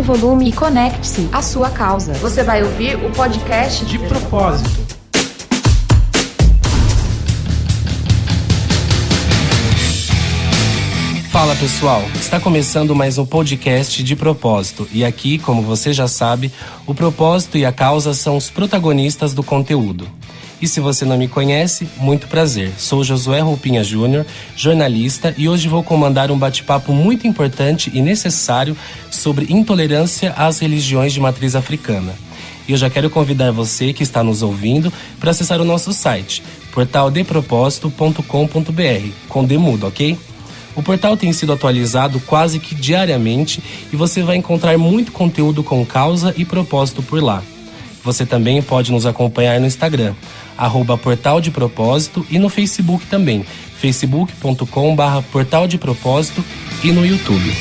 volume e conecte-se à sua causa. Você vai ouvir o podcast De Propósito. Fala pessoal, está começando mais um podcast de propósito e aqui, como você já sabe, o propósito e a causa são os protagonistas do conteúdo. E se você não me conhece, muito prazer, sou Josué Roupinha Júnior, jornalista e hoje vou comandar um bate-papo muito importante e necessário sobre intolerância às religiões de matriz africana. E eu já quero convidar você que está nos ouvindo para acessar o nosso site, portaldepropósito.com.br, com D mudo, ok? O portal tem sido atualizado quase que diariamente e você vai encontrar muito conteúdo com causa e propósito por lá. Você também pode nos acompanhar no Instagram, @portaldepropósito e no Facebook também, facebook.com/portaldepropósito e no YouTube.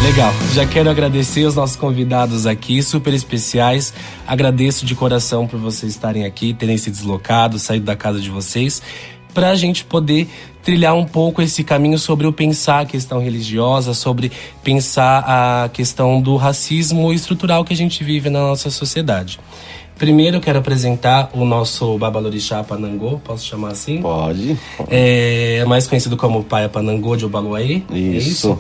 Legal, já quero agradecer os nossos convidados aqui, super especiais. Agradeço de coração por vocês estarem aqui, terem se deslocado, saído da casa de vocês, para a gente poder trilhar um pouco esse caminho sobre o pensar a questão religiosa, sobre pensar a questão do racismo estrutural que a gente vive na nossa sociedade. Primeiro eu quero apresentar o nosso Babalorixá Panangô, posso chamar assim? Pode. É mais conhecido como Paia Panangô de Obaluayê. Isso. É isso?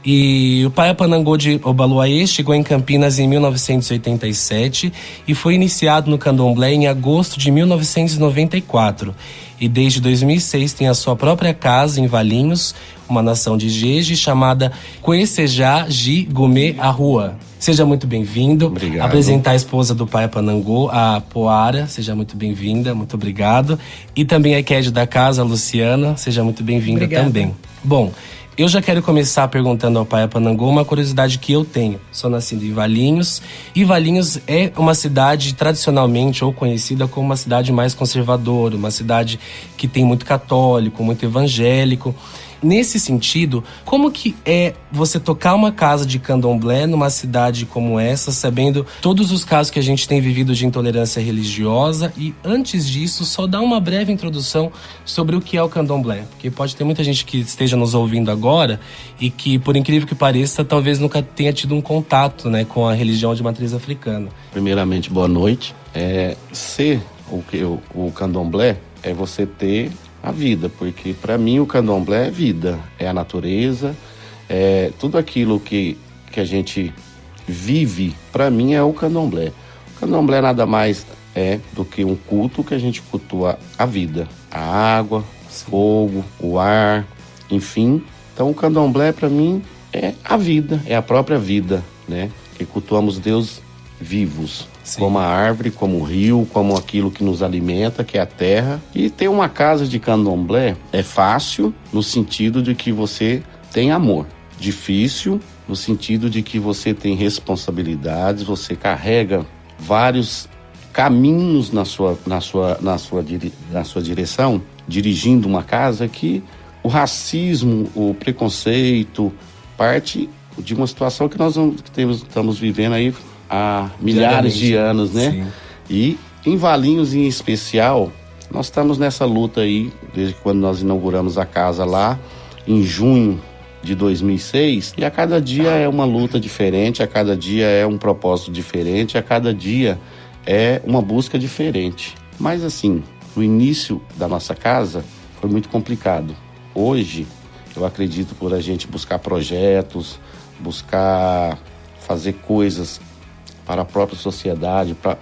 E o Paia Panangô de Obaluayê chegou em Campinas em 1987 e foi iniciado no candomblé em agosto de 1994. E desde 2006 tem a sua própria casa em Valinhos, uma nação de Jeje chamada Kwesejá Ji Gumê Arrua. Seja muito bem-vindo. Obrigado. Apresentar a esposa do Paia Panangô, a Poara. Seja muito bem-vinda, muito obrigado. E também a Ked da casa, a Luciana. Seja muito bem-vinda também. Bom, eu já quero começar perguntando ao Paia Panangô uma curiosidade que eu tenho. Sou nascido em Valinhos, e Valinhos é uma cidade tradicionalmente ou conhecida como uma cidade mais conservadora, uma cidade que tem muito católico, muito evangélico. Nesse sentido, como que é você tocar uma casa de candomblé numa cidade como essa, sabendo todos os casos que a gente tem vivido de intolerância religiosa? E antes disso, só dar uma breve introdução sobre o que é o candomblé. Porque pode ter muita gente que esteja nos ouvindo agora e que, por incrível que pareça, talvez nunca tenha tido um contato, né, com a religião de matriz africana. Primeiramente, boa noite. Ser o candomblé é você ter a vida, porque para mim o candomblé é vida, é a natureza, é tudo aquilo que a gente vive, para mim é o candomblé. O candomblé nada mais é do que um culto que a gente cultua a vida, a água, o fogo, o ar, enfim. Então o candomblé para mim é a vida, é a própria vida, né? Que cultuamos Deus vivos. Sim. Como a árvore, como o rio, como aquilo que nos alimenta, que é a terra. E ter uma casa de candomblé é fácil no sentido de que você tem amor. Difícil no sentido de que você tem responsabilidades, você carrega vários caminhos na sua direção, dirigindo uma casa, que o racismo, o preconceito, parte de uma situação que nós estamos vivendo aí há milhares de anos, né? Sim. E em Valinhos em especial, nós estamos nessa luta aí, desde quando nós inauguramos a casa lá, em junho de 2006, e a cada dia é uma luta diferente, a cada dia é um propósito diferente, a cada dia é uma busca diferente. Mas assim, no início da nossa casa foi muito complicado. Hoje, eu acredito, por a gente buscar projetos, buscar fazer coisas para a própria sociedade, para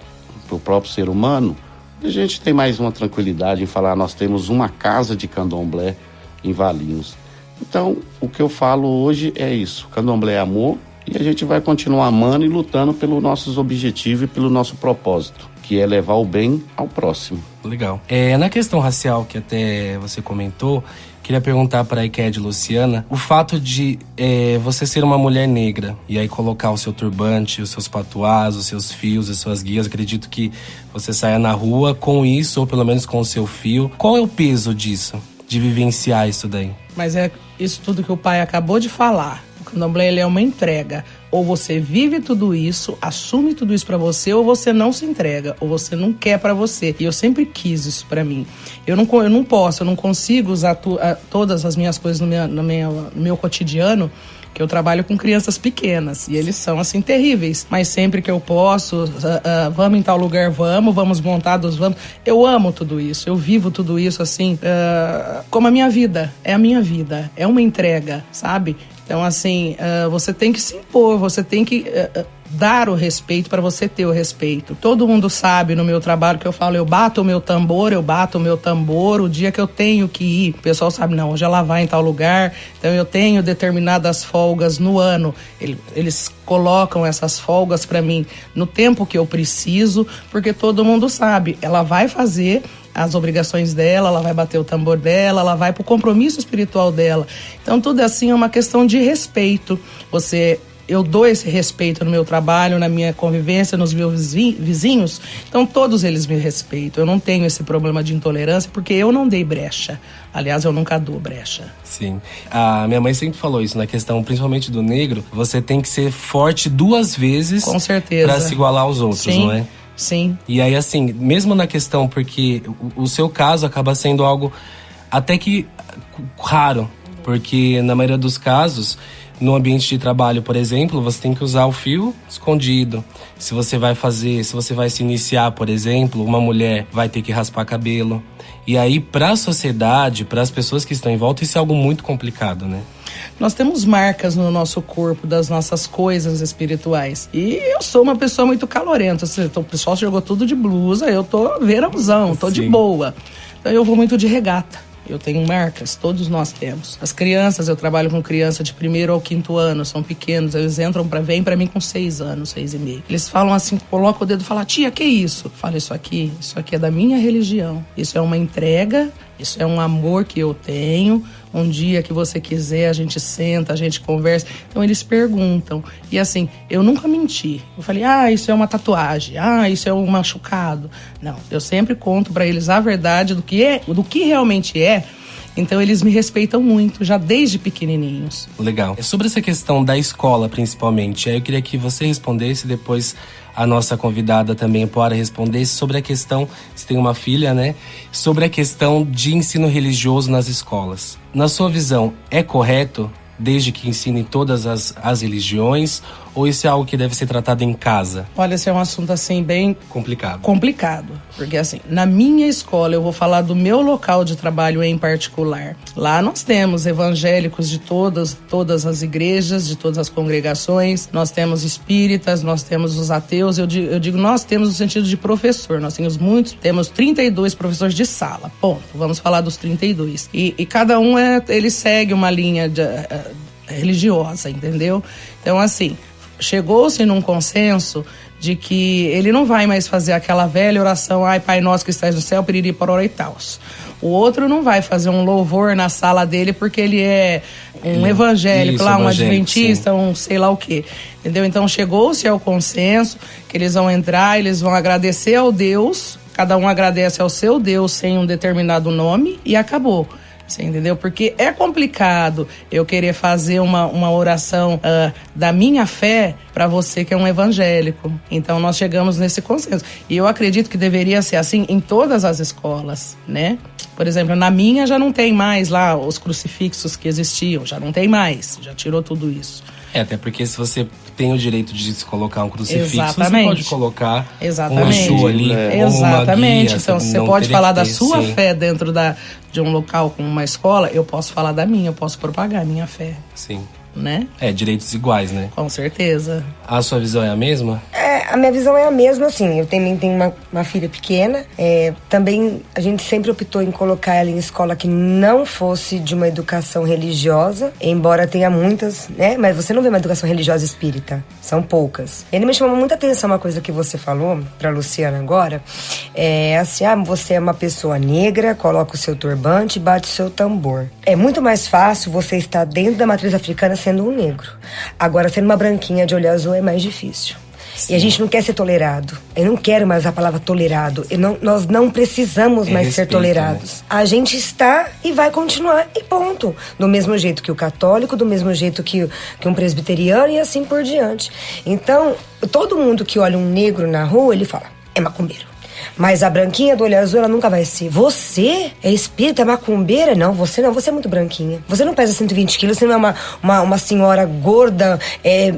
o próprio ser humano, a gente tem mais uma tranquilidade em falar, nós temos uma casa de candomblé em Valinhos. Então, o que eu falo hoje é isso, candomblé é amor, e a gente vai continuar amando e lutando pelos nossos objetivos e pelo nosso propósito, que é levar o bem ao próximo. Legal. Na questão racial, que até você comentou, queria perguntar para a Iked Luciana, o fato de você ser uma mulher negra e aí colocar o seu turbante, os seus patuás, os seus fios, as suas guias, acredito que você saia na rua com isso, ou pelo menos com o seu fio. Qual é o peso disso, de vivenciar isso daí? Mas é isso tudo que o pai acabou de falar. O candomblé, ele é uma entrega. Ou você vive tudo isso, assume tudo isso pra você, ou você não se entrega, ou você não quer pra você. E eu sempre quis isso pra mim. Eu não consigo usar todas as minhas coisas no meu cotidiano, que eu trabalho com crianças pequenas, e eles são, assim, terríveis. Mas sempre que eu posso, vamos em tal lugar, vamos montados, vamos. Eu amo tudo isso, eu vivo tudo isso, assim, como a minha vida. É a minha vida, é uma entrega, sabe? Então, assim, você tem que se impor, você tem que dar o respeito para você ter o respeito. Todo mundo sabe no meu trabalho que eu falo, eu bato o meu tambor, o dia que eu tenho que ir. O pessoal sabe, não, hoje ela vai em tal lugar, então eu tenho determinadas folgas no ano. Eles colocam essas folgas para mim no tempo que eu preciso, porque todo mundo sabe, ela vai fazer as obrigações dela, ela vai bater o tambor dela, ela vai pro compromisso espiritual dela. Então tudo assim é uma questão de respeito. Eu dou esse respeito no meu trabalho, na minha convivência, nos meus vizinhos, então todos eles me respeitam. Eu não tenho esse problema de intolerância porque eu não dei brecha. Aliás, eu nunca dou brecha. Sim. A minha mãe sempre falou isso, na questão principalmente do negro, você tem que ser forte 2 vezes. Com certeza. Pra se igualar aos outros, Sim. não é? Sim. E aí, assim, mesmo na questão, porque o seu caso acaba sendo algo até que raro, porque na maioria dos casos, no ambiente de trabalho, por exemplo, você tem que usar o fio escondido. Se você vai se iniciar, por exemplo, uma mulher vai ter que raspar cabelo. E aí, para a sociedade, para as pessoas que estão em volta, isso é algo muito complicado, né? Nós temos marcas no nosso corpo das nossas coisas espirituais. E eu sou uma pessoa muito calorenta. O pessoal jogou tudo de blusa, eu tô verãozão, tô de boa. Então eu vou muito de regata. Eu tenho marcas, todos nós temos. As crianças, eu trabalho com criança de 1º ao 5º ano, são pequenos, eles vêm pra mim com 6 anos, 6 e meio. Eles falam assim, colocam o dedo e falam, tia, que isso? Eu falo, isso aqui é da minha religião. Isso é uma entrega, isso é um amor que eu tenho. Um dia que você quiser, a gente senta, a gente conversa. Então eles perguntam. E assim, eu nunca menti. Eu falei, isso é uma tatuagem, isso é um machucado. Não, eu sempre conto pra eles a verdade do que realmente é. Então eles me respeitam muito, já desde pequenininhos. Legal. Sobre essa questão da escola, principalmente, aí eu queria que você respondesse, depois a nossa convidada também pode responder sobre a questão, você tem uma filha, né? Sobre a questão de ensino religioso nas escolas. Na sua visão, é correto, desde que ensine todas as religiões, ou isso é algo que deve ser tratado em casa? Olha, esse é um assunto assim bem complicado, porque assim, na minha escola, eu vou falar do meu local de trabalho em particular. Lá nós temos evangélicos de todas as igrejas, de todas as congregações, nós temos espíritas, nós temos os ateus. Eu digo nós temos no sentido de professor, nós temos 32 professores de sala, ponto, vamos falar dos 32. E cada um ele segue uma linha religiosa, entendeu? Então assim, chegou-se num consenso de que ele não vai mais fazer aquela velha oração, ai Pai Nosso que estás no céu, piriri pororó e tals. O outro não vai fazer um louvor na sala dele porque ele é um evangélico, um adventista, sim, um sei lá o quê. Entendeu? Então chegou-se ao consenso que eles vão entrar, eles vão agradecer ao Deus, cada um agradece ao seu Deus sem um determinado nome e acabou. Você entendeu? Porque é complicado eu querer fazer uma oração da minha fé para você que é um evangélico. Então nós chegamos nesse consenso. E eu acredito que deveria ser assim em todas as escolas, né? Por exemplo, na minha já não tem mais lá os crucifixos que existiam, já não tem mais, já tirou tudo isso. Até porque se você tem o direito de se colocar um crucifixo, exatamente, você pode colocar exatamente, um Exu ali, exatamente. Guia, então você pode falar da sua sim, fé dentro de um local como uma escola, eu posso falar da minha, eu posso propagar a minha fé. Sim. Né? Direitos iguais, né? Com certeza. A sua visão é a mesma? A minha visão é a mesma, assim. Eu também tenho uma filha pequena. Também a gente sempre optou em colocar ela em escola que não fosse de uma educação religiosa, embora tenha muitas, né? Mas você não vê uma educação religiosa espírita. São poucas. Ele me chamou muita atenção uma coisa que você falou pra Luciana agora. Assim, você é uma pessoa negra, coloca o seu turbante e bate o seu tambor. É muito mais fácil você estar dentro da matriz africana sendo um negro. Agora, sendo uma branquinha de olho azul é mais difícil. E a gente não quer ser tolerado. Eu não quero mais a palavra tolerado. Nós não precisamos mais respeito, ser tolerados. Né? A gente está e vai continuar, e ponto. Do mesmo jeito que o católico, do mesmo jeito que um presbiteriano e assim por diante. Então, todo mundo que olha um negro na rua, ele fala, é macumbeiro. Mas a branquinha do olho azul, ela nunca vai ser. Você é espírita, é macumbeira? Não, você é muito branquinha. Você não pesa 120 quilos, você não é uma senhora gorda,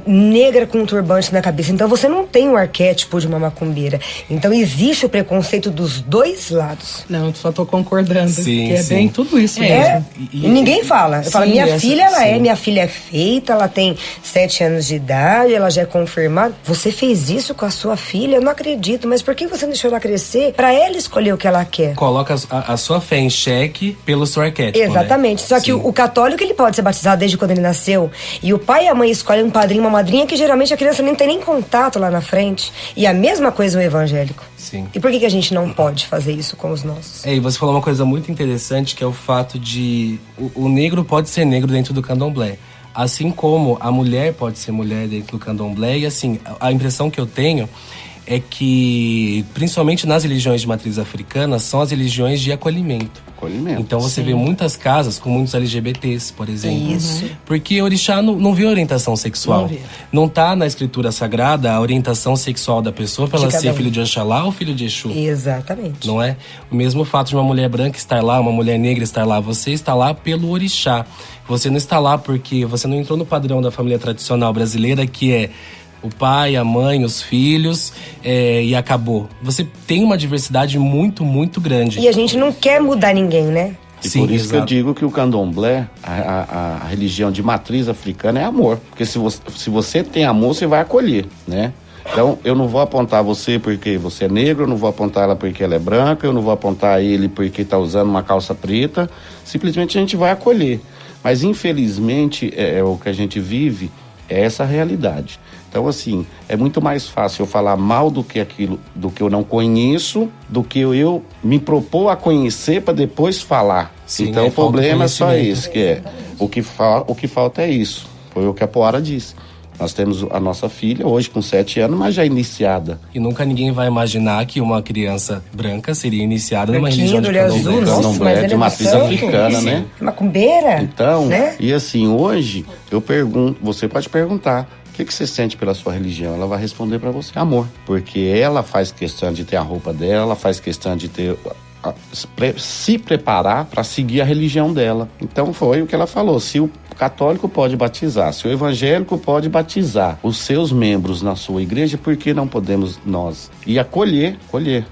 negra com um turbante na cabeça. Então você não tem o arquétipo de uma macumbeira. Então existe o preconceito dos dois lados. Não, eu só tô concordando. Sim, que é sim. bem tudo isso mesmo. E ninguém fala. Eu falo, minha filha, sim. minha filha é feita, ela tem 7 anos de idade, ela já é confirmada. Você fez isso com a sua filha? Eu não acredito, mas por que você não deixou ela crescer? Pra ela escolher o que ela quer. Coloca a sua fé em xeque pelo seu arquétipo. Exatamente. Né? Só que o católico, ele pode ser batizado desde quando ele nasceu. E o pai e a mãe escolhem um padrinho, uma madrinha, que geralmente a criança nem tem nem contato lá na frente. E a mesma coisa o evangélico. Sim. E por que a gente não pode fazer isso com os nossos? E você falou uma coisa muito interessante, que é o fato de... O negro pode ser negro dentro do candomblé. Assim como a mulher pode ser mulher dentro do candomblé. E assim, a impressão que eu tenho é que, principalmente nas religiões de matriz africana, são as religiões de acolhimento. Então você vê muitas casas com muitos LGBTs, por exemplo. Isso. Porque orixá não vê orientação sexual. Não tá na escritura sagrada a orientação sexual da pessoa pra ela ser filho de Oxalá ou filho de Exu. Exatamente. Não é? O mesmo fato de uma mulher branca estar lá, uma mulher negra estar lá. Você está lá pelo orixá. Você não está lá porque você não entrou no padrão da família tradicional brasileira, que é o pai, a mãe, os filhos, e acabou. Você tem uma diversidade muito, muito grande. E a gente não quer mudar ninguém, né? E Sim, por isso que eu exato. digo que o candomblé, a religião de matriz africana é amor. Porque se você tem amor, você vai acolher, né? Então, eu não vou apontar você porque você é negro, eu não vou apontar ela porque ela é branca, eu não vou apontar ele porque está usando uma calça preta. Simplesmente a gente vai acolher. Mas, infelizmente, o que a gente vive é essa realidade. Então, assim, é muito mais fácil eu falar mal do que aquilo, do que eu não conheço, do que eu me propor a conhecer para depois falar. Sim, então, o problema é só conhecimento. esse, que é o que falta é isso. Foi o que a Poara disse. Nós temos a nossa filha, hoje com 7 anos, mas já iniciada. E nunca ninguém vai imaginar que uma criança branca seria iniciada numa Branquinho, religião de do olho azul, candomblé. nossa, mas ele de é matriz santo. africana, né? Macumbeira? Então, né? e assim, hoje, eu pergunto, você pode perguntar, o que você sente pela sua religião? Ela vai responder pra você, amor. Porque ela faz questão de ter a roupa dela, ela faz questão de ter... se preparar para seguir a religião dela. Então foi o que ela falou, se o católico pode batizar, se o evangélico pode batizar os seus membros na sua igreja, por que não podemos nós? E acolher.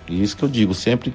E isso que eu digo sempre,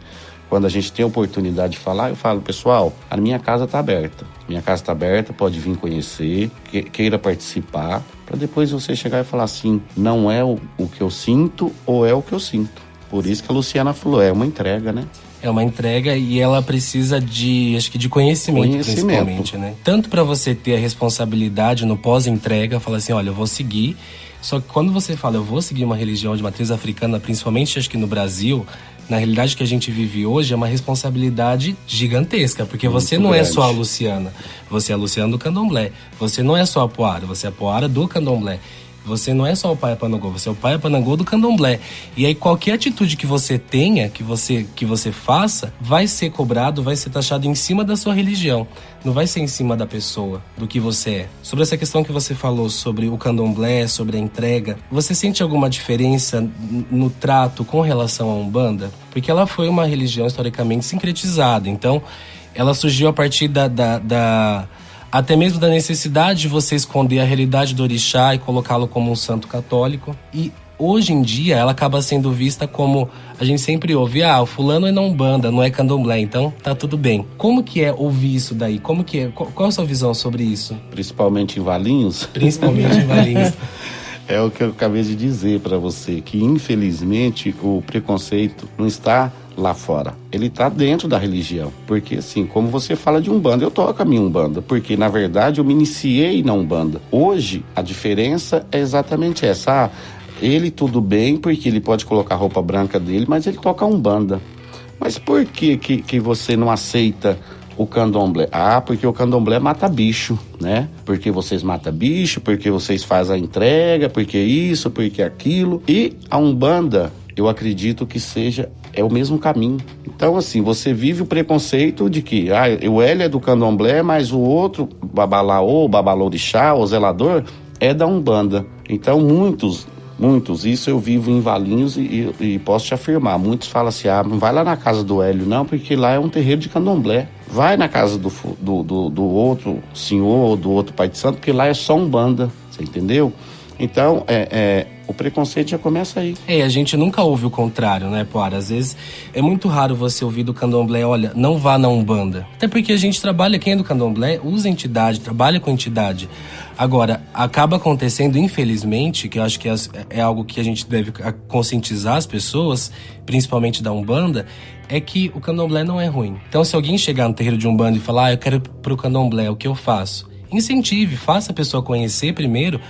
quando a gente tem a oportunidade de falar, eu falo, pessoal, a minha casa está aberta. Minha casa está aberta, pode vir conhecer, queira participar, para depois você chegar e falar assim, não é o que eu sinto ou é o que eu sinto. Por isso que a Luciana falou, é uma entrega, né? É uma entrega e ela precisa de conhecimento, principalmente, né? Tanto para você ter a responsabilidade no pós-entrega, falar assim, olha, eu vou seguir. Só que quando você fala, eu vou seguir uma religião de matriz africana, principalmente acho que no Brasil, na realidade que a gente vive hoje, é uma responsabilidade gigantesca. Porque você não é só a Luciana, você é a Luciana do Candomblé. Você não é só a Poara, você é a Poara do Candomblé. Você não é só o Pai Panangô, você é o Pai Panangô do Candomblé. E aí qualquer atitude que você tenha, que você faça, vai ser cobrado, vai ser taxado em cima da sua religião. Não vai ser em cima da pessoa, do que você é. Sobre essa questão que você falou sobre o Candomblé, sobre a entrega, você sente alguma diferença no trato com relação à Umbanda? Porque ela foi uma religião historicamente sincretizada. Então, ela surgiu a partir até mesmo da necessidade de você esconder a realidade do orixá e colocá-lo como um santo católico. E hoje em dia ela acaba sendo vista como, a gente sempre ouve, o fulano é não Umbanda, não é candomblé, então tá tudo bem. Como que é ouvir isso daí? Como que é? Qual é a sua visão sobre isso? Principalmente em Valinhos. Principalmente em Valinhos. É o que eu acabei de dizer para você, que infelizmente o preconceito não está lá fora. Ele está dentro da religião. Porque assim, como você fala de Umbanda, eu toco a minha Umbanda. Porque na verdade eu me iniciei na Umbanda. Hoje a diferença é exatamente essa. Ele tudo bem, porque ele pode colocar a roupa branca dele, mas ele toca Umbanda. Mas por que você não aceita o candomblé? Ah, porque o candomblé mata bicho, né? Porque vocês matam bicho, porque vocês fazem a entrega, porque isso, porque aquilo. E a Umbanda, eu acredito que é o mesmo caminho. Então, assim, você vive o preconceito de que o Hélio é do candomblé, mas o outro, babalaô, babalorixá, o zelador, é da Umbanda. Então, muitos, isso eu vivo em Valinhos e posso te afirmar. Muitos falam assim, não vai lá na casa do Hélio, não, porque lá é um terreiro de candomblé. Vai na casa do outro senhor, do outro pai de santo, porque lá é só Umbanda, você entendeu? Então, o preconceito já começa aí. A gente nunca ouve o contrário, né, Poara? Às vezes é muito raro você ouvir do candomblé, olha, não vá na Umbanda. Até porque a gente trabalha, quem é do candomblé, usa entidade, trabalha com entidade. Agora, acaba acontecendo, infelizmente, que eu acho que é algo que a gente deve conscientizar as pessoas, principalmente da Umbanda, é que o candomblé não é ruim. Então, se alguém chegar no terreiro de Umbanda e falar, eu quero ir pro candomblé, o que eu faço? Incentive, faça a pessoa conhecer primeiro,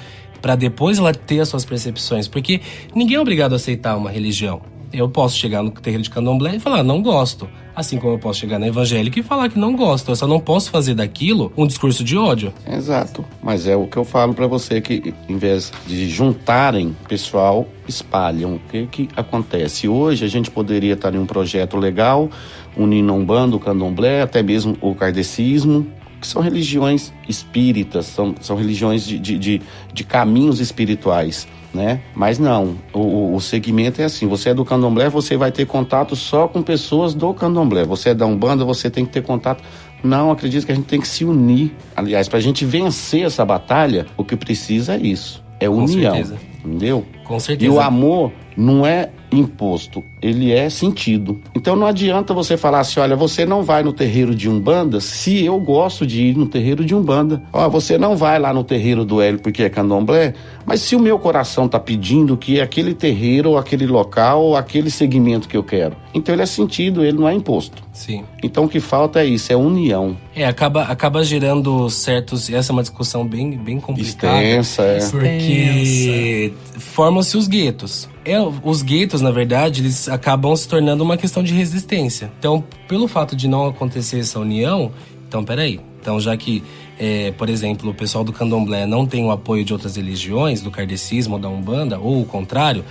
para depois ela ter as suas percepções, porque ninguém é obrigado a aceitar uma religião. Eu posso chegar no terreiro de candomblé e falar, não gosto. Assim como eu posso chegar na evangélica e falar que não gosto. Eu só não posso fazer daquilo um discurso de ódio. Exato. Mas é o que eu falo para você, que em vez de juntarem, pessoal, espalham. O que acontece? Hoje a gente poderia estar em um projeto legal, unindo a Umbanda, o candomblé, até mesmo o kardecismo, que são religiões espíritas, são religiões de caminhos espirituais, né? Mas não, o segmento é assim, você é do candomblé, você vai ter contato só com pessoas do candomblé. Você é da Umbanda, você tem que ter contato. Não, acredito que a gente tem que se unir. Aliás, pra gente vencer essa batalha, o que precisa é isso, é união. Com certeza. Entendeu? Com certeza. E o amor não é imposto, ele é sentido. Então não adianta você falar assim, olha, você não vai no terreiro de Umbanda se eu gosto de ir no terreiro de Umbanda. Você não vai lá no terreiro do Hélio porque é candomblé, mas se o meu coração tá pedindo que é aquele terreiro, ou aquele local, ou aquele segmento que eu quero. Então ele é sentido, ele não é imposto. Sim. Então o que falta é isso, é união. Acaba gerando certos... Essa é uma discussão bem complicada. Extensa, Porque formam-se os guetos. Os guetos, na verdade, eles acabam se tornando uma questão de resistência. Então, pelo fato de não acontecer essa união, então, peraí. Então, já que, por exemplo, o pessoal do candomblé não tem o apoio de outras religiões, do kardecismo ou da Umbanda, ou o contrário,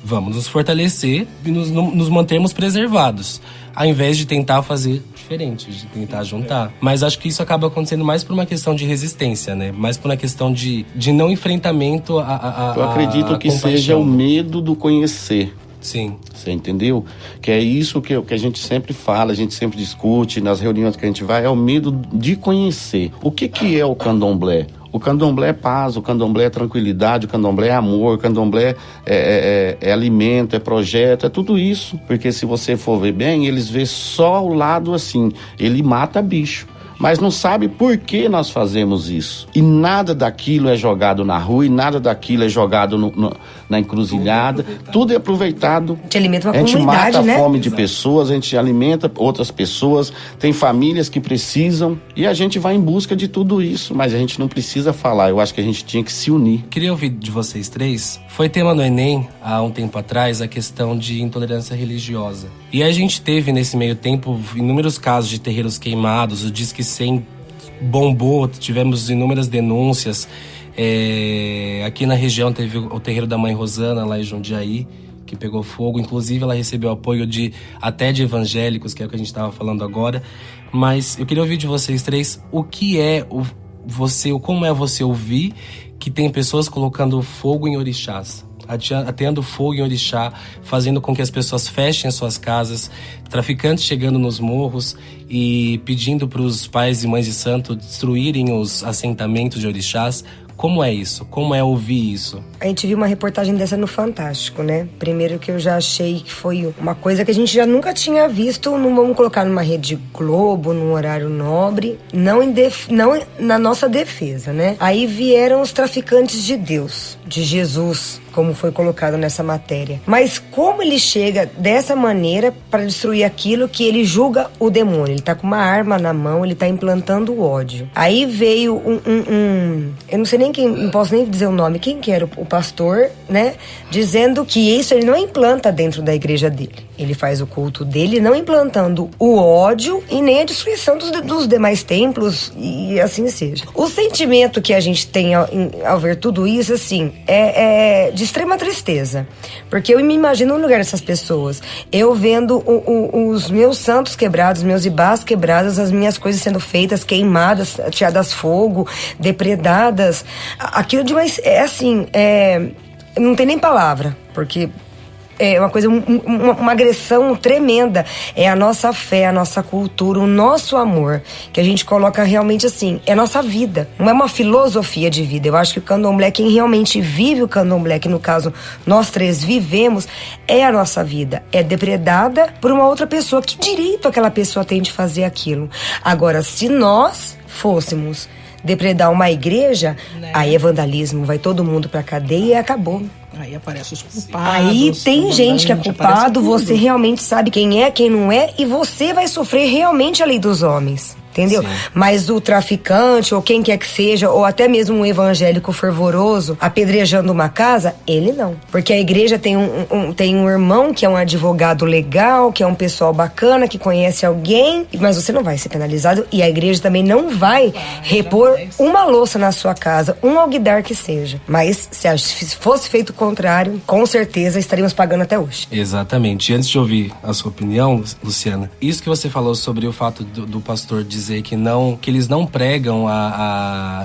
vamos nos fortalecer e nos mantermos preservados, ao invés de tentar fazer diferente, de tentar juntar. Mas acho que isso acaba acontecendo mais por uma questão de resistência, né? Mais por uma questão de não enfrentamento Eu acredito que seja o medo do conhecer. Sim. Você entendeu? Que é isso que a gente sempre fala, a gente sempre discute, nas reuniões que a gente vai, é o medo de conhecer. O que é o candomblé? O candomblé é paz, o candomblé é tranquilidade, o candomblé é amor, o candomblé é alimento, é projeto, é tudo isso. Porque se você for ver bem, eles vê só o lado assim, ele mata bicho. Mas não sabe por que nós fazemos isso. E nada daquilo é jogado na rua, e nada daquilo é jogado na encruzilhada. Tudo é aproveitado. A gente alimenta uma comunidade, né? A gente mata a fome de pessoas, a gente alimenta outras pessoas, tem famílias que precisam, e a gente vai em busca de tudo isso. Mas a gente não precisa falar, eu acho que a gente tinha que se unir. Queria ouvir de vocês três. Foi tema no Enem, há um tempo atrás, a questão de intolerância religiosa. E a gente teve, nesse meio tempo, inúmeros casos de terreiros queimados, o Disque 100 bombou, tivemos inúmeras denúncias. Aqui na região teve o terreiro da Mãe Rosana, lá em Jundiaí, que pegou fogo. Inclusive, ela recebeu apoio até de evangélicos, que é o que a gente estava falando agora. Mas eu queria ouvir de vocês três como é você ouvir que tem pessoas colocando fogo em orixás, ateando fogo em orixá, fazendo com que as pessoas fechem as suas casas, traficantes chegando nos morros e pedindo para os pais e mães de santo destruírem os assentamentos de orixás. Como é isso? Como é ouvir isso? A gente viu uma reportagem dessa no Fantástico, né? Primeiro que eu já achei que foi uma coisa que a gente já nunca tinha visto, não vamos colocar numa Rede Globo, num horário nobre, não na nossa defesa, né? Aí vieram os traficantes de Deus, de Jesus, como foi colocado nessa matéria. Mas como ele chega dessa maneira para destruir aquilo que ele julga o demônio? Ele tá com uma arma na mão, ele tá implantando o ódio. Aí veio eu não sei nem quem, não posso nem dizer o nome, quem que era o pastor, né? Dizendo que isso ele não implanta dentro da igreja dele. Ele faz o culto dele, não implantando o ódio e nem a destruição dos demais templos e assim seja. O sentimento que a gente tem ao ver tudo isso, assim, é de extrema tristeza. Porque eu me imagino no lugar dessas pessoas. Eu vendo os meus santos quebrados, meus ibás quebrados, as minhas coisas sendo feitas, queimadas, tiradas fogo, depredadas. Aquilo de uma... não tem nem palavra, porque... é uma coisa, uma agressão tremenda. É a nossa fé, a nossa cultura, o nosso amor, que a gente coloca realmente assim, é a nossa vida. Não é uma filosofia de vida. Eu acho que o candomblé, quem realmente vive o candomblé, que no caso nós três vivemos, é a nossa vida. É depredada por uma outra pessoa. Que direito aquela pessoa tem de fazer aquilo? Agora, se nós fôssemos depredar uma igreja, né? Aí é vandalismo, vai todo mundo pra cadeia e acabou. Aí aparecem os culpados. Aí tem gente que é culpado, você realmente sabe quem é, quem não é, e você vai sofrer realmente a lei dos homens. Entendeu? Sim. Mas o traficante, ou quem quer que seja, ou até mesmo um evangélico fervoroso apedrejando uma casa, ele não. Porque a igreja tem um irmão que é um advogado legal, que é um pessoal bacana, que conhece alguém, mas você não vai ser penalizado, e a igreja também não vai repor uma louça na sua casa, um alguidar que seja. Mas se fosse feito o contrário, com certeza estaríamos pagando até hoje. Exatamente. E antes de ouvir a sua opinião, Luciana, isso que você falou sobre o fato do pastor dizer que eles não pregam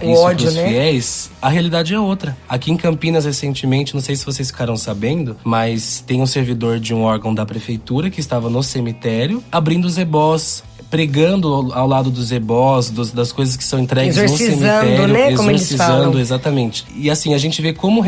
isso ódio, pros né? fiéis, a realidade é outra. Aqui em Campinas, recentemente, não sei se vocês ficaram sabendo, mas tem um servidor de um órgão da prefeitura que estava no cemitério, abrindo os ebós, pregando ao lado dos ebós, das coisas que são entregues no cemitério, né? Como eles falam. Exatamente. E assim, a gente vê como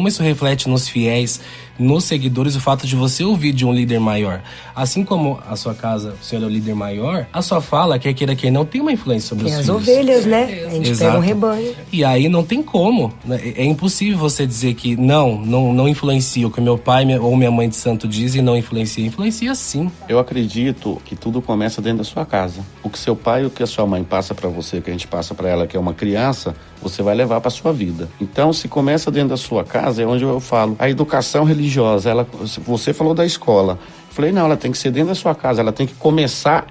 isso reflete nos fiéis, nos seguidores, o fato de você ouvir de um líder maior. Assim como a sua casa, o senhor é o líder maior, a sua fala, quer queira quem não, tem uma influência sobre tem os as filhos. ovelhas, né? A gente Exato. pega um rebanho. E aí não tem como, né? É impossível você dizer que não influencia o que meu pai ou minha mãe de santo diz e não influencia. Influencia sim. Eu acredito que tudo começa dentro da sua casa. O que seu pai e o que a sua mãe passa pra você, que a gente passa pra ela, que é uma criança, você vai levar pra sua vida. Então, se começa dentro da sua casa, é onde eu falo. A educação religiosa, você falou da escola. Eu falei, não, ela tem que ser dentro da sua casa, ela tem que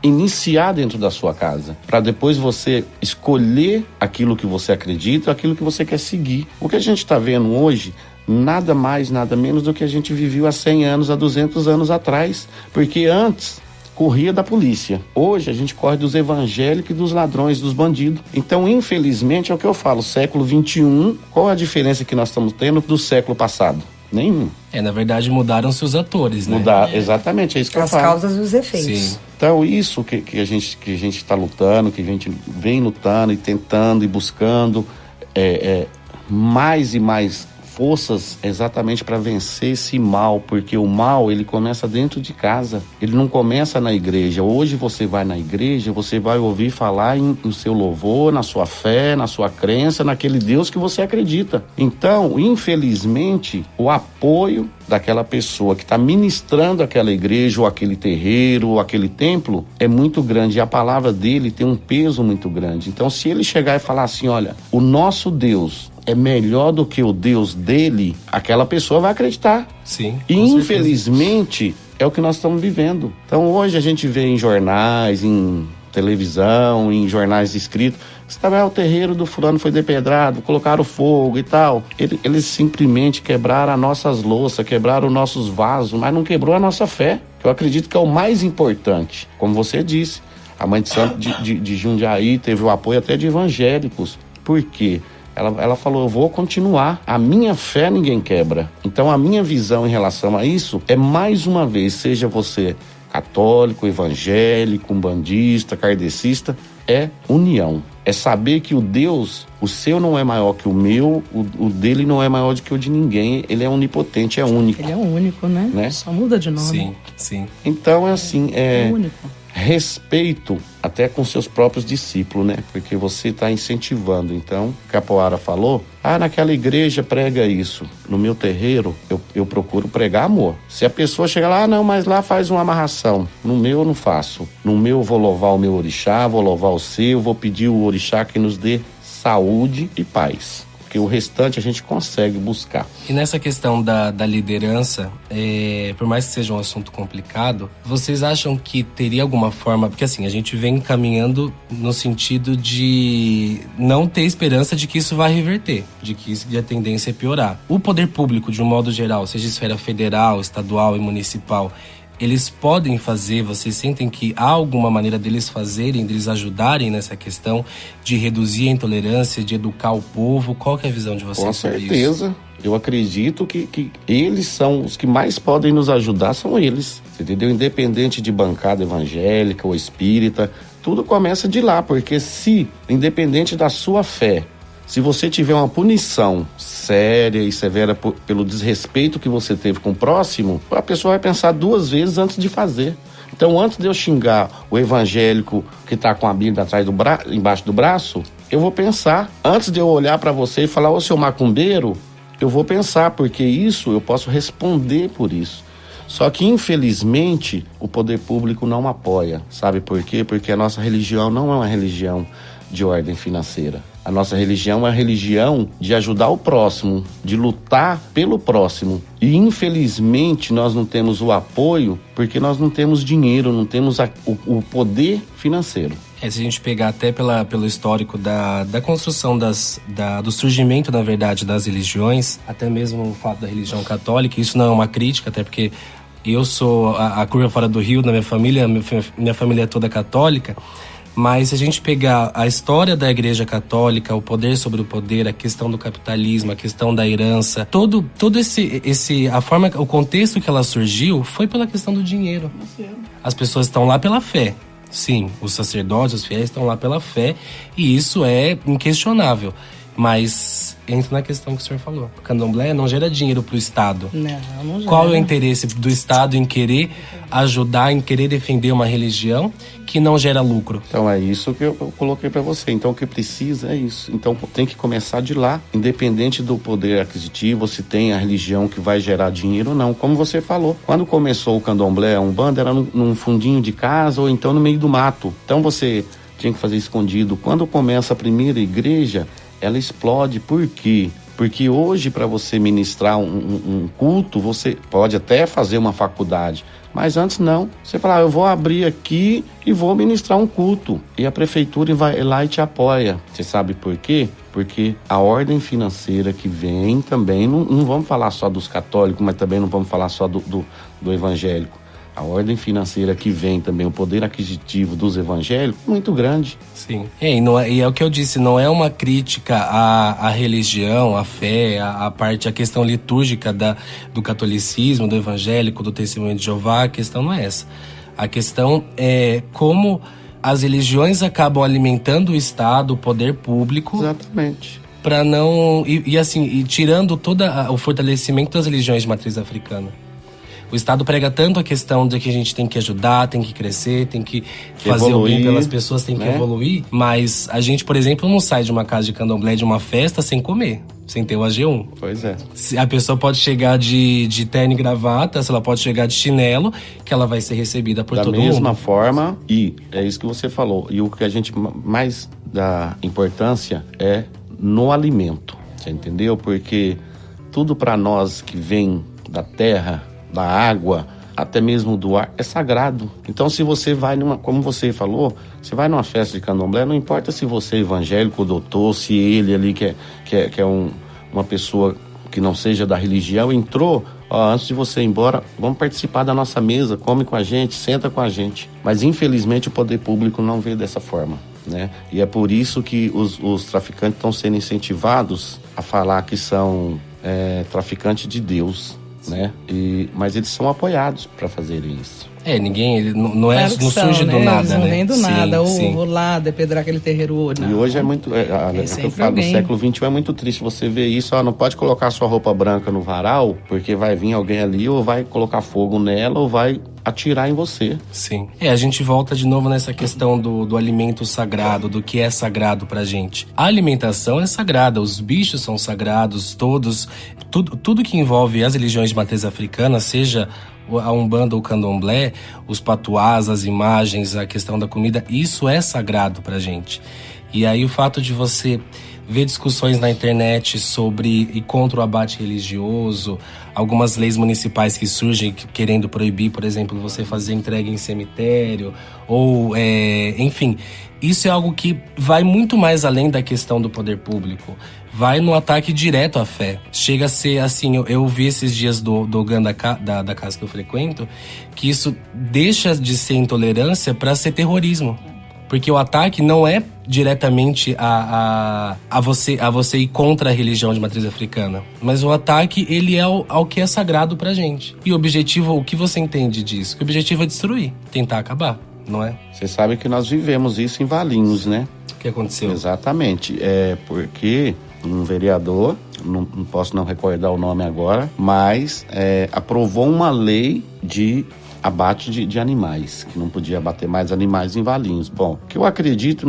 iniciar dentro da sua casa, para depois você escolher aquilo que você acredita, aquilo que você quer seguir. O que a gente está vendo hoje, nada mais, nada menos do que a gente viveu há 100 anos, há 200 anos atrás, porque antes corria da polícia. Hoje a gente corre dos evangélicos e dos ladrões, dos bandidos. Então, infelizmente, é o que eu falo, século XXI, qual a diferença que nós estamos tendo do século passado? Nenhum. Na verdade, mudaram-se os atores, né? Exatamente, é isso que eu As falo. causas e os efeitos. Sim. Então, isso que a gente está lutando, que a gente vem lutando e tentando e buscando mais e mais forças exatamente para vencer esse mal, porque o mal, ele começa dentro de casa, ele não começa na igreja. Hoje você vai na igreja, você vai ouvir falar no seu louvor, na sua fé, na sua crença, naquele Deus que você acredita. Então, infelizmente, o apoio daquela pessoa que está ministrando aquela igreja, ou aquele terreiro, ou aquele templo, é muito grande, e a palavra dele tem um peso muito grande. Então, se ele chegar e falar assim, olha, o nosso Deus é melhor do que o Deus dele, aquela pessoa vai acreditar. Sim. E infelizmente é o que nós estamos vivendo. Então hoje a gente vê em jornais, em televisão, em jornais escritos, o terreiro do fulano foi depedrado, colocaram fogo e tal. Eles simplesmente quebraram as nossas louças, quebraram os nossos vasos, mas não quebrou a nossa fé, que eu acredito que é o mais importante. Como você disse, a Mãe de Santo de Jundiaí teve o apoio até de evangélicos. Por quê? Ela falou, eu vou continuar. A minha fé ninguém quebra. Então a minha visão em relação a isso é, mais uma vez, seja você católico, evangélico, umbandista, kardecista, é união. É saber que o Deus, o seu não é maior que o meu, o dele não é maior do que o de ninguém. Ele é onipotente, é único. Ele é único, né? Só muda de nome. Sim, sim. Então é assim, é único. Respeito até com seus próprios discípulos, né? Porque você está incentivando. Então, Capoara falou, naquela igreja prega isso. No meu terreiro, eu procuro pregar amor. Se a pessoa chegar lá, não, mas lá faz uma amarração. No meu eu não faço. No meu eu vou louvar o meu orixá, vou louvar o seu, vou pedir o orixá que nos dê saúde e paz. porque o restante a gente consegue buscar. E nessa questão da liderança, por mais que seja um assunto complicado, vocês acham que teria alguma forma... Porque assim, a gente vem caminhando no sentido de não ter esperança de que isso vai reverter, de que a tendência é piorar. O poder público, de um modo geral, seja esfera federal, estadual e municipal, eles podem fazer, vocês sentem que há alguma maneira deles fazerem, deles ajudarem nessa questão de reduzir a intolerância, de educar o povo? Qual que é a visão de vocês sobre isso? Com certeza. Eu acredito que eles são os que mais podem nos ajudar, são eles. Você entendeu? Independente de bancada evangélica ou espírita, tudo começa de lá, porque independente da sua fé, se você tiver uma punição séria e severa pelo desrespeito que você teve com o próximo, a pessoa vai pensar 2 vezes antes de fazer. Então, antes de eu xingar o evangélico que está com a Bíblia embaixo do braço, eu vou pensar. Antes de eu olhar para você e falar, ô seu macumbeiro, eu vou pensar, porque isso eu posso responder por isso. Só que, infelizmente, o poder público não apoia. Sabe por quê? Porque a nossa religião não é uma religião de ordem financeira. A nossa religião é uma religião de ajudar o próximo, de lutar pelo próximo. E, infelizmente, nós não temos o apoio porque nós não temos dinheiro, não temos o poder financeiro. Se a gente pegar até pelo histórico da construção do surgimento, na verdade, das religiões, até mesmo o fato da religião católica, isso não é uma crítica, até porque eu sou a curva fora do rio da minha família é toda católica. Mas se a gente pegar a história da Igreja Católica, o poder sobre o poder, a questão do capitalismo, a questão da herança, todo a forma, o contexto que ela surgiu foi pela questão do dinheiro. As pessoas estão lá pela fé. Sim, os sacerdotes, os fiéis estão lá pela fé, e isso é inquestionável. Mas entra na questão que o senhor falou. O candomblé não gera dinheiro para o Estado. Não gera. Qual é o interesse do Estado em querer ajudar, em querer defender uma religião que não gera lucro? Então é isso que eu coloquei para você. Então o que precisa é isso. Então tem que começar de lá, independente do poder aquisitivo, se tem a religião que vai gerar dinheiro ou não. Como você falou, quando começou o candomblé, a Umbanda era num fundinho de casa ou então no meio do mato. Então você tinha que fazer escondido. Quando começa a primeira igreja, ela explode. Por quê? Porque hoje, para você ministrar um culto, você pode até fazer uma faculdade, mas antes não. Você fala, eu vou abrir aqui e vou ministrar um culto. E a prefeitura vai lá e te apoia. Você sabe por quê? Porque a ordem financeira que vem também, não vamos falar só dos católicos, mas também não vamos falar só do evangélico. A ordem financeira que vem também, o poder aquisitivo dos evangélicos, muito grande. Sim. E é o que eu disse, não é uma crítica à religião, à fé, a questão litúrgica do catolicismo, do evangélico, do testemunho de Jeová. A questão não é essa. A questão é como as religiões acabam alimentando o Estado, o poder público. Exatamente. Para não... E tirando todo o fortalecimento das religiões de matriz africana. O Estado prega tanto a questão de que a gente tem que ajudar, tem que crescer, tem que fazer evoluir, o bem pelas pessoas, tem que né? evoluir. Mas a gente, por exemplo, não sai de uma casa de candomblé, de uma festa, sem comer, sem ter o AG1. Pois é. A pessoa pode chegar de terno e gravata, ela pode chegar de chinelo, que ela vai ser recebida por todo mundo. Da mesma forma, e é isso que você falou. E o que a gente mais dá importância é no alimento. Você entendeu? Porque tudo para nós que vem da terra, da água, até mesmo do ar, é sagrado. Então, se você vai como você falou, você vai numa festa de candomblé, não importa se você é evangélico, doutor, se ele ali que é uma pessoa que não seja da religião, entrou, antes de você ir embora, vamos participar da nossa mesa, come com a gente, senta com a gente. Mas, infelizmente, o poder público não vê dessa forma, né? E é por isso que os traficantes estão sendo incentivados a falar que são traficantes de Deus, né? Mas eles são apoiados para fazerem isso. Ninguém, não Claro não são, surge do nada, né? Não vem do nada, Sim. vou lá depedrar aquele terreiro. Não. E hoje é muito, que eu falo, do século XXI é muito triste você ver isso, não pode colocar sua roupa branca no varal, porque vai vir alguém ali ou vai colocar fogo nela ou vai atirar em você. Sim. A gente volta de novo nessa questão do alimento sagrado, do que é sagrado pra gente. A alimentação é sagrada, os bichos são sagrados, tudo que envolve as religiões de matriz africana, seja a Umbanda ou o Candomblé, os patuás, as imagens, a questão da comida, isso é sagrado pra gente. E aí o fato de você vê discussões na internet sobre e contra o abate religioso, algumas leis municipais que surgem querendo proibir, por exemplo, você fazer entrega em cemitério, ou, enfim, isso é algo que vai muito mais além da questão do poder público. Vai no ataque direto à fé. Chega a ser assim, eu vi esses dias do GAN da casa que eu frequento, que isso deixa de ser intolerância para ser terrorismo. Porque o ataque não é diretamente a você ir contra a religião de matriz africana. Mas o ataque, ele é ao que é sagrado pra gente. E o objetivo, o que você entende disso? Que o objetivo é destruir, tentar acabar, não é? Você sabe que nós vivemos isso em Valinhos, né? O que aconteceu? Exatamente. Porque um vereador, não posso não recordar o nome agora, mas aprovou uma lei de abate de animais, que não podia abater mais animais em Valinhos. Bom, o que eu acredito,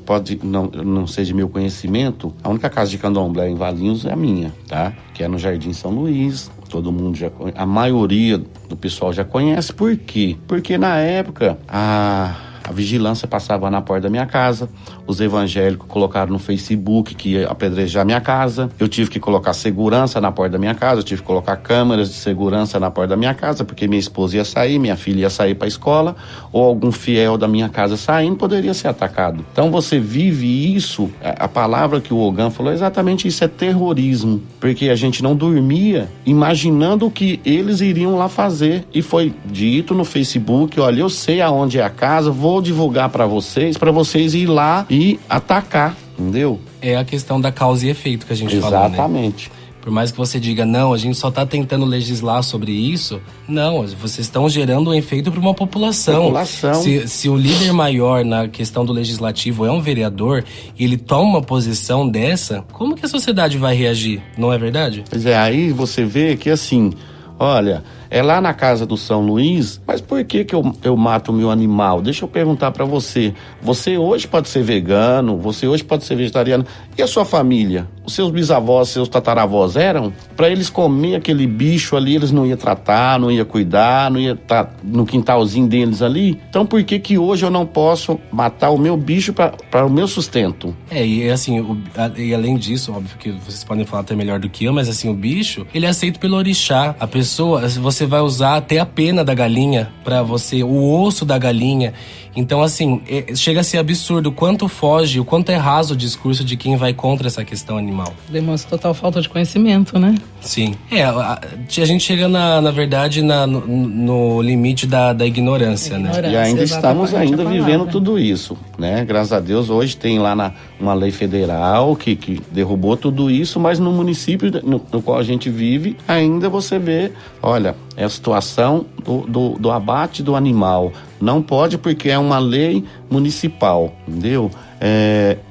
pode não ser de meu conhecimento, a única casa de candomblé em Valinhos é a minha, tá? Que é no Jardim São Luís. Todo mundo já conhece, a maioria do pessoal já conhece. Por quê? Porque na época a vigilância passava na porta da minha casa, os evangélicos colocaram no Facebook que ia apedrejar minha casa, eu tive que colocar segurança na porta da minha casa, eu tive que colocar câmeras de segurança na porta da minha casa, porque minha esposa ia sair, minha filha ia sair para a escola, ou algum fiel da minha casa saindo poderia ser atacado. Então você vive isso, a palavra que o Ogan falou, exatamente isso, é terrorismo, porque a gente não dormia imaginando o que eles iriam lá fazer, e foi dito no Facebook, olha, eu sei aonde é a casa, vou divulgar para vocês ir lá e atacar, entendeu? É a questão da causa e efeito que a gente falou, né? Exatamente. Por mais que você diga, não, a gente só tá tentando legislar sobre isso, não, vocês estão gerando um efeito para uma população. Se o líder maior na questão do legislativo é um vereador e ele toma uma posição dessa, como que a sociedade vai reagir? Não é verdade? Pois é, aí você vê que assim, olha, é lá na casa do São Luís, mas por que eu mato o meu animal? Deixa eu perguntar pra você. Você hoje pode ser vegano, você hoje pode ser vegetariano. E a sua família? Os seus bisavós, seus tataravós eram? Pra eles comer aquele bicho ali, eles não iam tratar, não iam cuidar, não iam estar no quintalzinho deles ali? Então por que hoje eu não posso matar o meu bicho para o meu sustento? E assim, e além disso, óbvio que vocês podem falar até melhor do que eu, mas assim, o bicho, ele é aceito pelo orixá. A pessoa, você vai usar até a pena da galinha pra você, o osso da galinha. Então, assim, chega a ser absurdo o quanto foge, o quanto é raso o discurso de quem vai contra essa questão animal. Demonstra total falta de conhecimento, né? Sim. A gente chega, na verdade, no limite da ignorância, né? E ainda estamos vivendo tudo isso, né? Graças a Deus, hoje tem lá uma lei federal que derrubou tudo isso, mas no município no qual a gente vive, ainda você vê, olha, é a situação do abate do animal. Não pode porque é uma lei municipal, entendeu?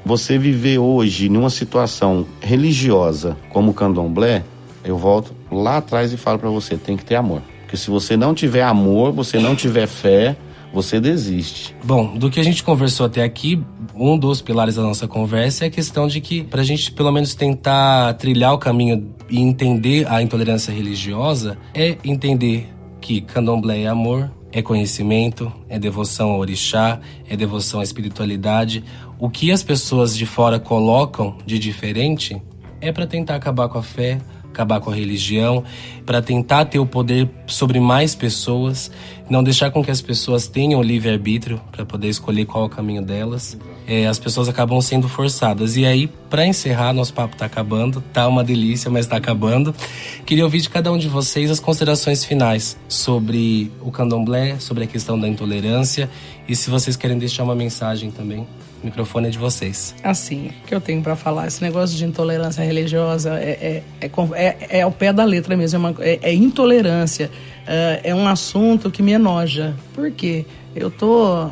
Você viver hoje numa situação religiosa como o candomblé, eu volto lá atrás e falo pra você, tem que ter amor. Porque se você não tiver amor, você não tiver fé, você desiste. Bom, do que a gente conversou até aqui, um dos pilares da nossa conversa é a questão de que, pra gente pelo menos tentar trilhar o caminho e entender a intolerância religiosa, é entender que candomblé é amor, é conhecimento, é devoção ao orixá, é devoção à espiritualidade. O que as pessoas de fora colocam de diferente é para tentar acabar com a fé, acabar com a religião, para tentar ter o poder sobre mais pessoas, não deixar com que as pessoas tenham livre-arbítrio para poder escolher qual é o caminho delas. As pessoas acabam sendo forçadas. E aí, para encerrar, nosso papo tá acabando, tá uma delícia, mas tá acabando. Queria ouvir de cada um de vocês as considerações finais sobre o candomblé, sobre a questão da intolerância, e se vocês querem deixar uma mensagem também, o microfone é de vocês. Assim, o que eu tenho para falar, esse negócio de intolerância religiosa é ao pé da letra mesmo, é intolerância, é um assunto que me enoja. Por quê? Eu tô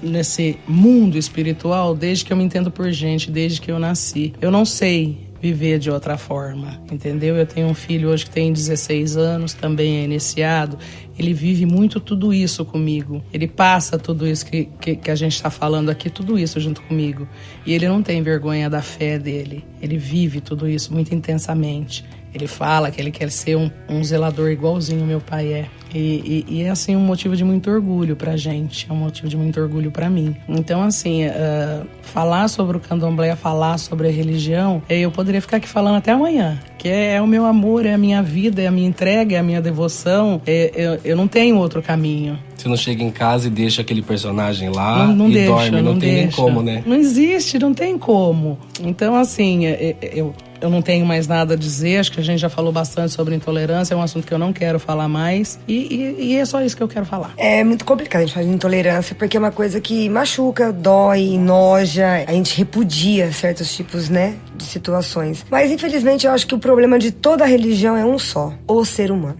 nesse mundo espiritual desde que eu me entendo por gente, desde que eu nasci. Eu não sei viver de outra forma, entendeu? Eu tenho um filho hoje que tem 16 anos, também é iniciado. Ele vive muito tudo isso comigo. Ele passa tudo isso que a gente está falando aqui, tudo isso junto comigo. E ele não tem vergonha da fé dele. Ele vive tudo isso muito intensamente. Ele fala que ele quer ser um zelador igualzinho meu pai é. E é, assim, um motivo de muito orgulho pra gente. É um motivo de muito orgulho pra mim. Então, assim, falar sobre o candomblé, falar sobre a religião, eu poderia ficar aqui falando até amanhã. Que é o meu amor, é a minha vida, é a minha entrega, é a minha devoção. Eu não tenho outro caminho. Você não chega em casa e deixa aquele personagem lá não e deixa, dorme. Não tem nem como, né? Não existe, não tem como. Então, assim, eu não tenho mais nada a dizer. Acho que a gente já falou bastante sobre intolerância. É um assunto que eu não quero falar mais. E é só isso que eu quero falar. É muito complicado a gente falar de intolerância, porque é uma coisa que machuca, dói, noja. A gente repudia certos tipos, né, de situações. Mas, infelizmente, eu acho que o problema de toda religião é um só: o ser humano.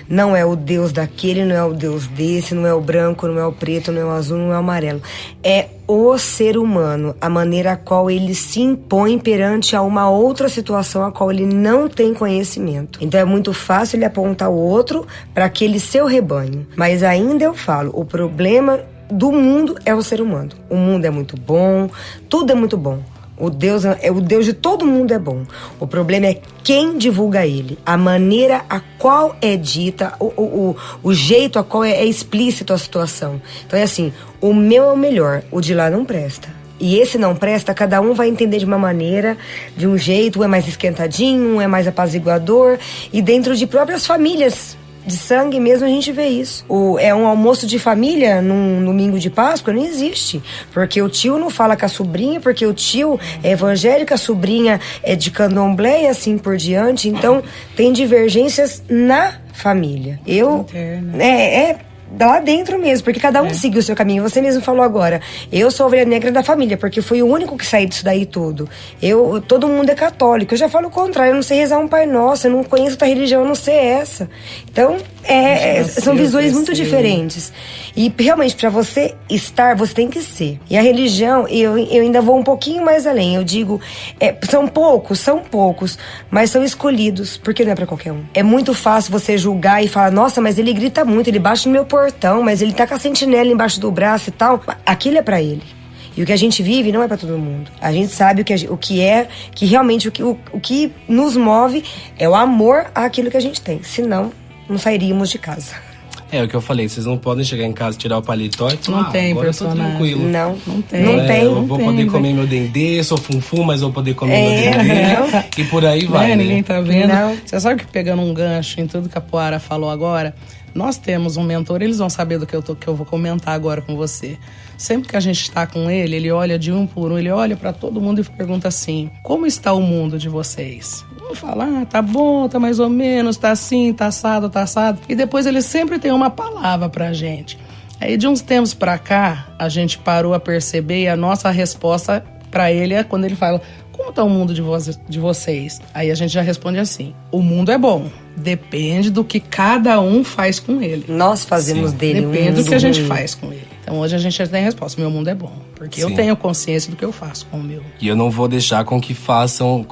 Não é o Deus daquele, não é o Deus desse, não é o branco, não é o preto, não é o azul, não é o amarelo. É o ser humano, a maneira a qual ele se impõe perante a uma outra situação a qual ele não tem conhecimento. Então é muito fácil ele apontar o outro para aquele seu rebanho. Mas ainda eu falo, o problema do mundo é o ser humano. O mundo é muito bom, tudo é muito bom. O Deus de todo mundo é bom. O problema é quem divulga ele, a maneira a qual é dita, o jeito a qual é explícito a situação. Então é assim, o meu é o melhor, o de lá não presta. E esse não presta, cada um vai entender de uma maneira, de um jeito, um é mais esquentadinho, um é mais apaziguador. E dentro de próprias famílias de sangue mesmo a gente vê isso. É um almoço de família num domingo de Páscoa? Não existe. Porque o tio não fala com a sobrinha, porque o tio é evangélico, a sobrinha é de candomblé e assim por diante. Então, tem divergências na família. Lá dentro mesmo, porque cada um seguiu o seu caminho. Você mesmo falou agora, eu sou a ovelha negra da família, porque fui o único que saí disso daí tudo. Todo mundo é católico. Eu já falo o contrário, eu não sei rezar um Pai Nosso, eu não conheço outra religião, eu não sei essa. Então, são visões muito diferentes. E realmente, para você estar, você tem que ser. E a religião, eu ainda vou um pouquinho mais além. Eu digo, são poucos, mas são escolhidos, porque não é para qualquer um. É muito fácil você julgar e falar, nossa, mas ele grita muito, ele bate no meu portão, mas ele tá com a sentinela embaixo do braço e tal. Aquilo é pra ele. E o que a gente vive não é pra todo mundo. A gente sabe que realmente o que nos move é o amor àquilo que a gente tem. Senão, não sairíamos de casa. É o que eu falei, vocês não podem chegar em casa, tirar o paletó e falar, não tem personagem. Tranquilo. Não tem. Eu vou poder comer meu dendê, sou funfum, mas vou poder comer meu dendê. E por aí vai, né? Ninguém tá vendo. Não. Você sabe que, pegando um gancho em tudo que a Poara falou agora, nós temos um mentor, eles vão saber do que eu vou comentar agora com você. Sempre que a gente está com ele olha de um por um, ele olha para todo mundo e pergunta assim, como está o mundo de vocês? Vamos falar, tá bom, tá mais ou menos, tá assim, tá assado. E depois ele sempre tem uma palavra pra gente. Aí de uns tempos pra cá, a gente parou a perceber e a nossa resposta pra ele é quando ele fala, como tá o mundo de vocês? Aí a gente já responde assim, o mundo é bom. Depende do que cada um faz com ele. Nós fazemos dele um mundo. Depende do que a gente faz com ele. Então hoje a gente já tem a resposta, meu mundo é bom. Porque Sim. eu tenho consciência do que eu faço com o meu. E eu não vou deixar com que façam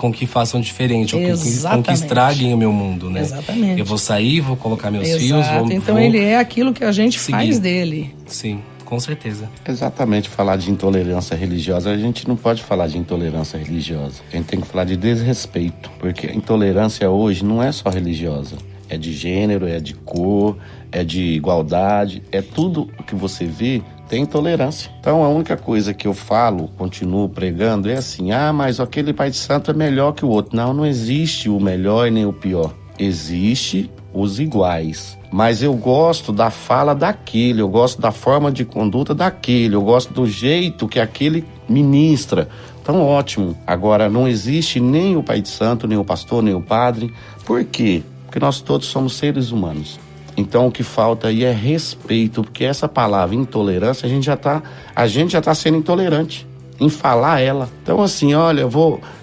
diferente, ou com que estraguem o meu mundo, né? Exatamente. Eu vou sair, vou colocar meus fios, Então ele é aquilo que a gente faz dele. Sim. Com certeza. Exatamente, falar de intolerância religiosa, a gente não pode falar de intolerância religiosa. A gente tem que falar de desrespeito, porque a intolerância hoje não é só religiosa. É de gênero, é de cor, é de igualdade, é tudo o que você vê tem intolerância. Então a única coisa que eu falo, continuo pregando, é assim, mas aquele pai de santo é melhor que o outro. Não existe o melhor e nem o pior. Existe os iguais. Mas eu gosto da fala daquele, eu gosto da forma de conduta daquele, eu gosto do jeito que aquele ministra. Então, ótimo. Agora, não existe nem o pai de santo, nem o pastor, nem o padre. Por quê? Porque nós todos somos seres humanos. Então, o que falta aí é respeito, porque essa palavra intolerância, a gente já tá sendo intolerante em falar ela. Então, assim, olha,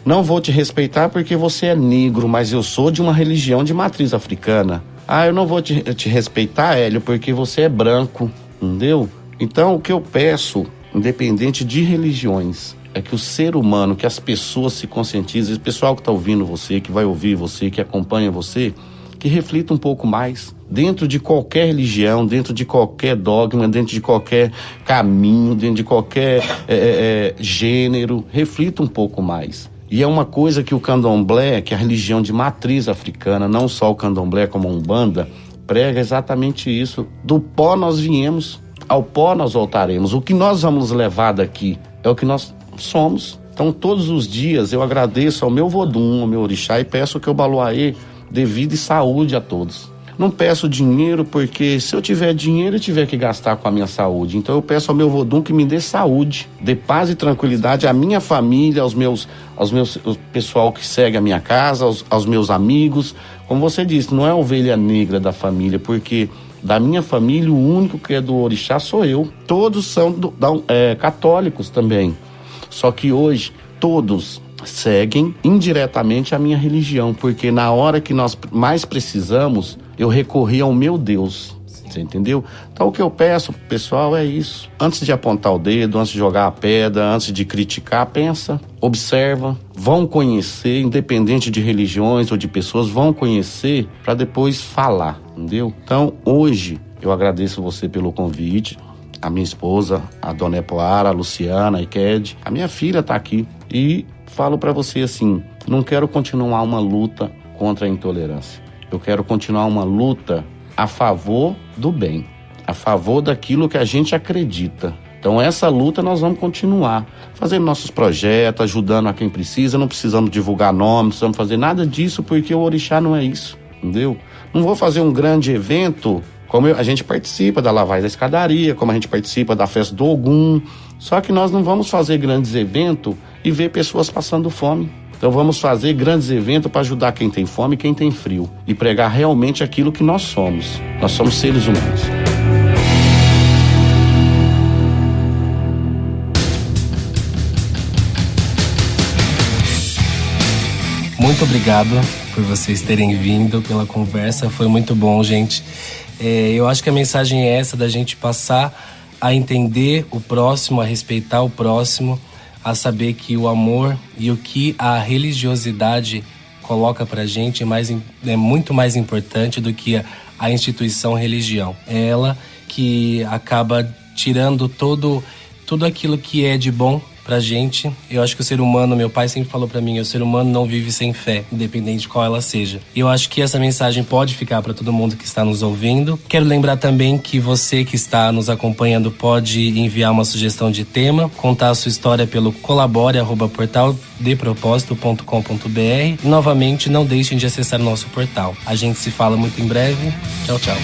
não vou te respeitar porque você é negro, mas eu sou de uma religião de matriz africana. Eu não vou te respeitar, Hélio, porque você é branco, entendeu? Então, o que eu peço, independente de religiões, é que o ser humano, que as pessoas se conscientizem, o pessoal que está ouvindo você, que vai ouvir você, que acompanha você, que reflita um pouco mais, dentro de qualquer religião, dentro de qualquer dogma, dentro de qualquer caminho, dentro de qualquer gênero, reflita um pouco mais. E é uma coisa que o candomblé, que é a religião de matriz africana, não só o candomblé como a Umbanda, prega exatamente isso. Do pó nós viemos, ao pó nós voltaremos. O que nós vamos levar daqui é o que nós somos. Então todos os dias eu agradeço ao meu Vodum, ao meu orixá, e peço que o Baloaê dê vida e saúde a todos. Não peço dinheiro, porque se eu tiver dinheiro eu tiver que gastar com a minha saúde. Então eu peço ao meu Vodum que me dê saúde, dê paz e tranquilidade à minha família, ao pessoal que segue a minha casa, aos meus amigos. Como você disse, não é a ovelha negra da família, porque da minha família o único que é do orixá sou eu. Todos são católicos também. Só que hoje todos seguem indiretamente a minha religião, porque na hora que nós mais precisamos, eu recorri ao meu Deus. Você entendeu? Então o que eu peço pro pessoal é isso. Antes de apontar o dedo, antes de jogar a pedra, antes de criticar, pensa, observa, vão conhecer, independente de religiões ou de pessoas, vão conhecer para depois falar, entendeu? Então hoje eu agradeço você pelo convite, a minha esposa, a Dona Epoara, a Luciana, a Iked, a minha filha tá aqui, e falo para você assim, não quero continuar uma luta contra a intolerância. Eu quero continuar uma luta a favor do bem, a favor daquilo que a gente acredita. Então essa luta nós vamos continuar, fazendo nossos projetos, ajudando a quem precisa, não precisamos divulgar nomes, não precisamos fazer nada disso, porque o orixá não é isso, entendeu? Não vou fazer um grande evento, como a gente participa da lavagem da escadaria, como a gente participa da festa do Ogum, só que nós não vamos fazer grandes eventos e ver pessoas passando fome. Então vamos fazer grandes eventos para ajudar quem tem fome e quem tem frio, e pregar realmente aquilo que nós somos. Nós somos seres humanos. Muito obrigado por vocês terem vindo, pela conversa, foi muito bom, gente. Eu acho que a mensagem é essa, da gente passar a entender o próximo, a respeitar o próximo, a saber que o amor e o que a religiosidade coloca pra gente é muito mais importante do que a instituição religião. É ela que acaba tirando tudo aquilo que é de bom pra gente. Eu acho que o ser humano, meu pai sempre falou pra mim, o ser humano não vive sem fé, independente de qual ela seja. E eu acho que essa mensagem pode ficar pra todo mundo que está nos ouvindo. Quero lembrar também que você que está nos acompanhando pode enviar uma sugestão de tema, contar a sua história pelo colabore@portaldepropósito.com.br. E novamente, não deixem de acessar o nosso portal. A gente se fala muito em breve. Tchau, tchau.